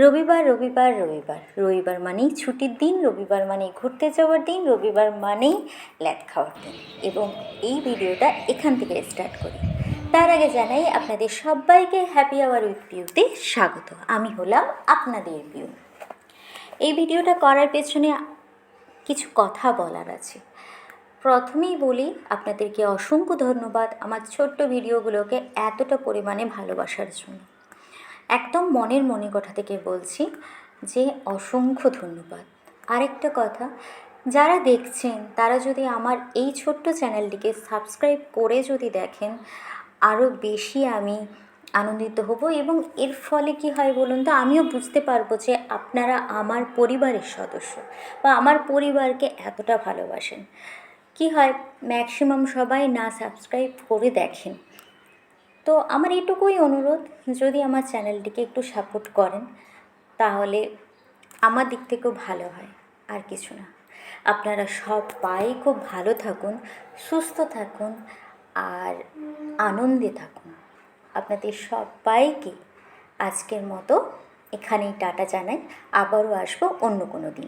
রবিবার রবিবার রবিবার রবিবার মানেই ছুটির দিন, রবিবার মানেই ঘুরতে যাওয়ার দিন, রবিবার মানেই ল্যাদ খাওয়ার দিন। এবং এই ভিডিওটা এখান থেকে স্টার্ট করি। তার আগে জানাই আপনাদের সবাইকে হ্যাপি আওয়ার উইথ পিউতে স্বাগত। আমি হলাম আপনাদের পিউ। এই ভিডিওটা করার পেছনে কিছু কথা বলার আছে। প্রথমেই বলি, আপনাদেরকে অসংখ্য ধন্যবাদ আমার ছোট্ট ভিডিওগুলোকে এতটা পরিমাণে ভালোবাসার জন্য। একদম মনের কথা থেকে বলছি যে অসংখ্য ধন্যবাদ। আরেকটা কথা, যারা দেখছেন তারা যদি আমার এই ছোট্ট চ্যানেলটিকে সাবস্ক্রাইব করে যদি দেখেন, আরও বেশি আমি আনন্দিত হব। এবং এর ফলে কি হয় বলুন তো, আমিও বুঝতে পারবো যে আপনারা আমার পরিবারের সদস্য বা আমার পরিবারকে এতটা ভালোবাসেন। কি হয়, ম্যাক্সিমাম সবাই না সাবস্ক্রাইব করে দেখেন। তো আমার এটুকুই অনুরোধ, যদি আমার চ্যানেলটিকে একটু সাপোর্ট করেন তাহলে আমার দিক থেকেও ভালো হয়, আর কিছু না। আপনারা সবাই খুব ভালো থাকুন, সুস্থ থাকুন আর আনন্দে থাকুন। আপনাদের সবাইকে আজকের মতো এখানেই টাটা জানাই। আবারও আসবো অন্য কোনো দিন।